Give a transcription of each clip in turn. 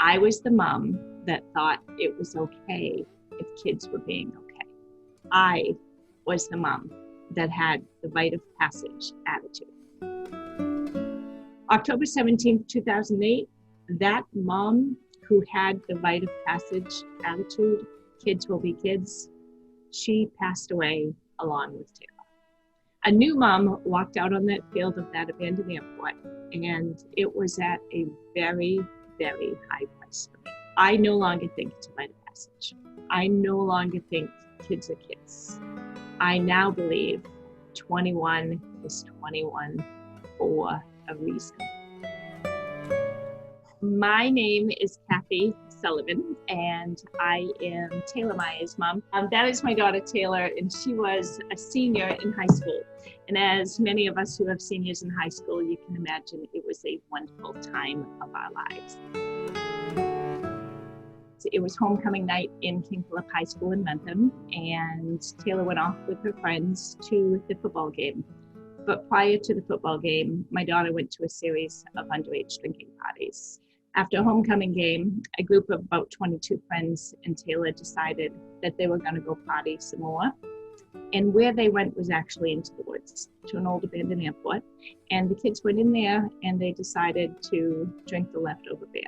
I was the mom that thought it was okay if kids were being okay. I was the mom that had the rite of passage attitude. October 17th, 2008, that mom who had the rite of passage attitude, kids will be kids, she passed away along with Taylor. A new mom walked out on that field of that abandoned airport, and it was at a very, very high price for me. I no longer think it's a rite of passage. I no longer think kids are kids. I now believe 21 is 21 for a reason. My name is Kathi Sullivan, and I am Taylor Meyer's mom. That is my daughter Taylor, and she was a senior in high school. And as many of us who have seniors in high school, you can imagine it was a wonderful time of our lives. It was homecoming night in King Philip High School in Bentham, and Taylor went off with her friends to the football game. But prior to the football game, my daughter went to a series of underage drinking parties. After a homecoming game, a group of about 22 friends and Taylor decided that they were going to go party some more. And where they went was actually into the woods, to an old abandoned airport. And the kids went in there and they decided to drink the leftover beer.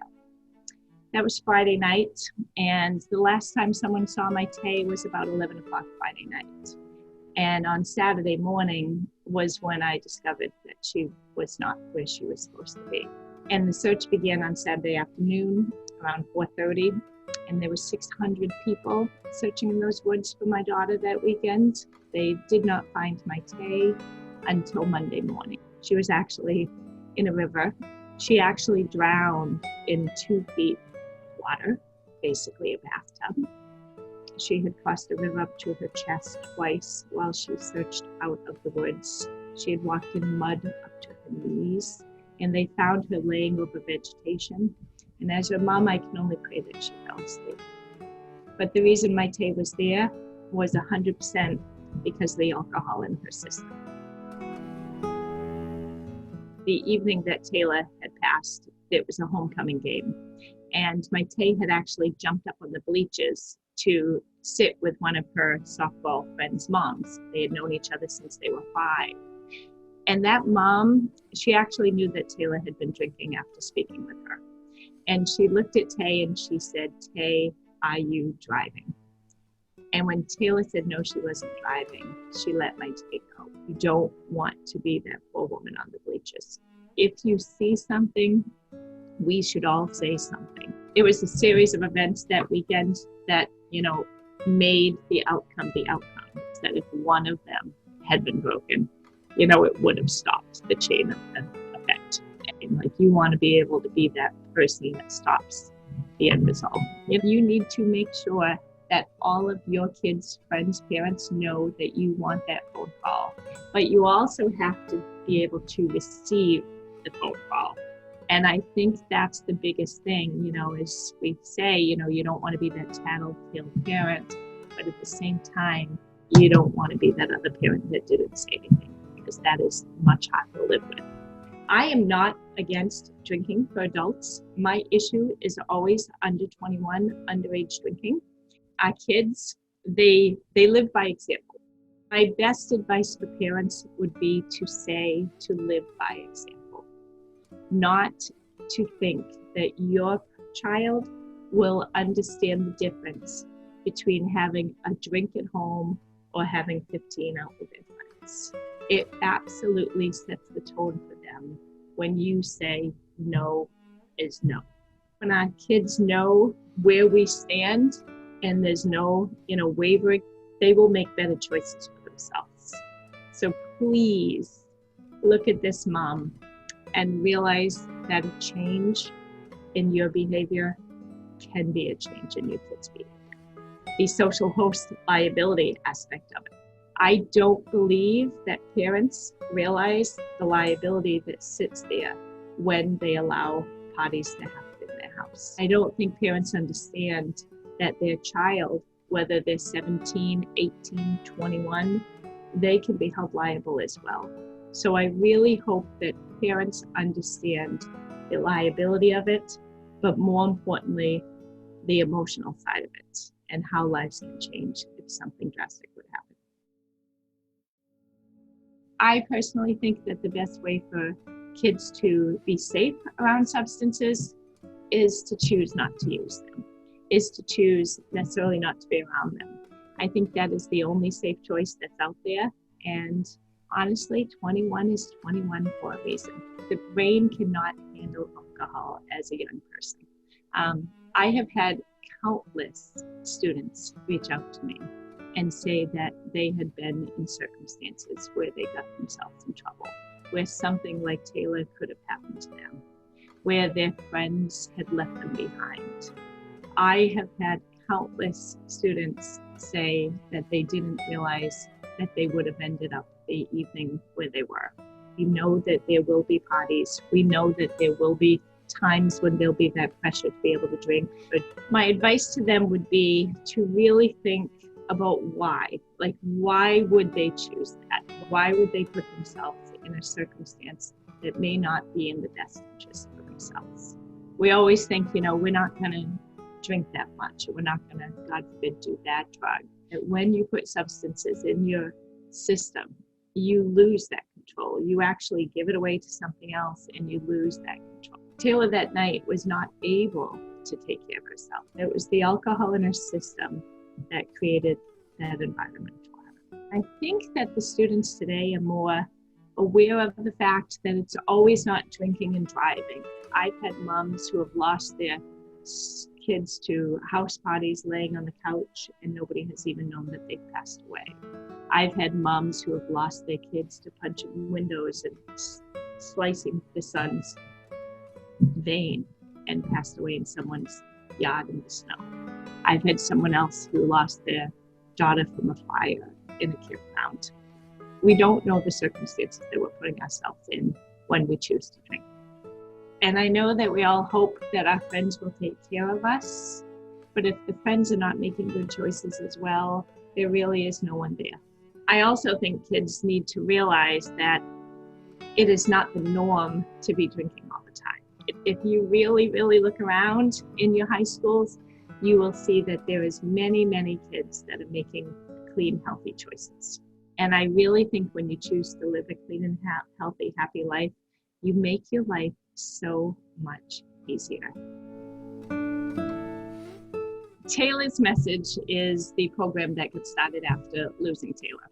That was Friday night, and the last time someone saw my Tay was about 11 o'clock Friday night. And on Saturday morning was when I discovered that she was not where she was supposed to be. And the search began on Saturday afternoon around 4:30, and there were 600 people searching in those woods for my daughter that weekend. They did not find my Tay until Monday morning. She was actually in a river. She actually drowned in 2 feet water, basically a bathtub. She had crossed the river up to her chest twice while she searched out of the woods. She had walked in mud up to her knees, and they found her laying over vegetation. And as her mom, I can only pray that she fell asleep. But the reason my Tay was there was 100% because of the alcohol in her system. The evening that Taylor had passed, it was a homecoming game. And my Tay had actually jumped up on the bleachers to sit with one of her softball friends' moms. They had known each other since they were 5. And that mom, she actually knew that Taylor had been drinking after speaking with her. And she looked at Tay and she said, "Tay, are you driving?" And when Taylor said no, she wasn't driving, she let my Tay go. You don't want to be that poor woman on the bleachers. If you see something, we should all say something. It was a series of events that weekend that, made the outcome the outcome. That if one of them had been broken, it would have stopped the chain of effect. And you want to be able to be that person that stops the end result. If you need to make sure that all of your kids' friends, parents know that you want that phone call, but you also have to be able to receive the phone call. And I think that's the biggest thing, is we say, you don't want to be that tattletale parent, but at the same time, you don't want to be that other parent that didn't say anything, because that is much harder to live with. I am not against drinking for adults. My issue is always under 21, underage drinking. Our kids, they live by example. My best advice for parents would be to live by example. Not to think that your child will understand the difference between having a drink at home or having 15 out with their friends. It absolutely sets the tone for them when you say no is no. When our kids know where we stand and there's no, wavering, they will make better choices for themselves. So please look at this mom and realize that a change in your behavior can be a change in your kids' behavior. The social host liability aspect of it. I don't believe that parents realize the liability that sits there when they allow parties to happen in their house. I don't think parents understand that their child, whether they're 17, 18, 21, they can be held liable as well. So I really hope that parents understand the liability of it but more importantly, the emotional side of it and how lives can change if something drastic would happen. I personally think that the best way for kids to be safe around substances is to choose not to use them, is to choose necessarily not to be around them. I think that is the only safe choice that's out there. And honestly, 21 is 21 for a reason. The brain cannot handle alcohol as a young person. I have had countless students reach out to me and say that they had been in circumstances where they got themselves in trouble, where something like Taylor could have happened to them, where their friends had left them behind. I have had countless students say that they didn't realize that they would have ended up the evening where they were. We know that there will be parties. We know that there will be times when there'll be that pressure to be able to drink. But my advice to them would be to really think about why. Like, why would they choose that? Why would they put themselves in a circumstance that may not be in the best interest for themselves? We always think, we're not going to drink that much, or we're not going to, God forbid, do that drug. That when you put substances in your system, you lose that control. You actually give it away to something else and you lose that control. Taylor that night was not able to take care of herself. It was the alcohol in her system that created that environment for her. I think that the students today are more aware of the fact that it's always not drinking and driving. I've had moms who have lost their kids to house parties laying on the couch and nobody has even known that they've passed away. I've had moms who have lost their kids to punching windows and slicing the son's vein and passed away in someone's yard in the snow. I've had someone else who lost their daughter from a fire in a campground. We don't know the circumstances that we're putting ourselves in when we choose to drink. And I know that we all hope that our friends will take care of us, but if the friends are not making good choices as well, there really is no one there. I also think kids need to realize that it is not the norm to be drinking all the time. If you really, really look around in your high schools, you will see that there is many, many kids that are making clean, healthy choices. And I really think when you choose to live a clean and healthy, happy life, you make your life so much easier. Taylor's Message is the program that got started after losing Taylor.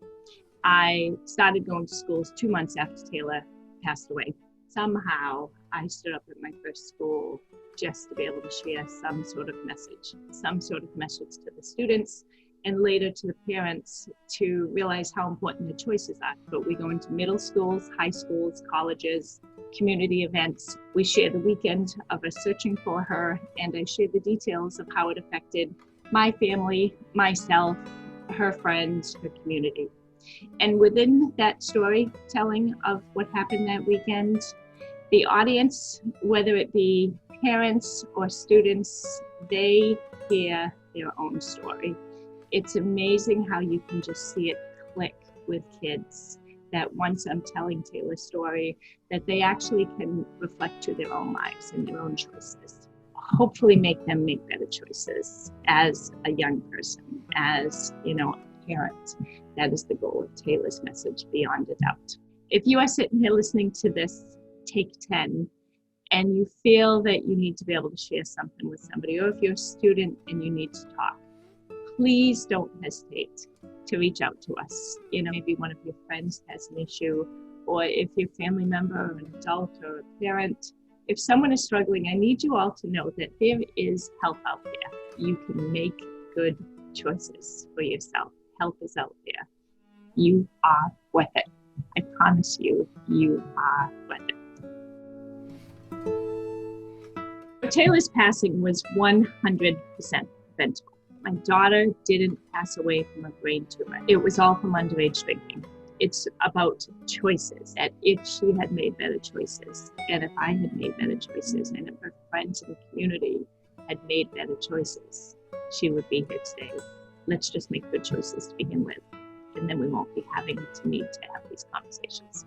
I started going to schools 2 months after Taylor passed away. Somehow I stood up at my first school just to be able to share some sort of message to the students and later to the parents to realize how important the choices are. But we go into middle schools, high schools, colleges, community events. We share the weekend of us searching for her, and I share the details of how it affected my family, myself, her friends, her community. And within that storytelling of what happened that weekend, the audience, whether it be parents or students, they hear their own story. It's amazing how you can just see it click with kids, that once I'm telling Taylor's story, that they actually can reflect to their own lives and their own choices. Hopefully make them make better choices as a young person, as a parent. That is the goal of Taylor's Message, beyond a doubt. If you are sitting here listening to this Take 10 and you feel that you need to be able to share something with somebody, or if you're a student and you need to talk, please don't hesitate to reach out to us. Maybe one of your friends has an issue, or if your family member or an adult or a parent, if someone is struggling, I need you all to know that there is help out there. You can make good choices for yourself. Help is out there. You are worth it. I promise you, you are worth it. Taylor's passing was 100% preventable. My daughter didn't pass away from a brain tumor. It was all from underage drinking. It's about choices, that if she had made better choices, and if I had made better choices, and if her friends in the community had made better choices, she would be here today. Let's just make good choices to begin with, and then we won't be having to need to have these conversations.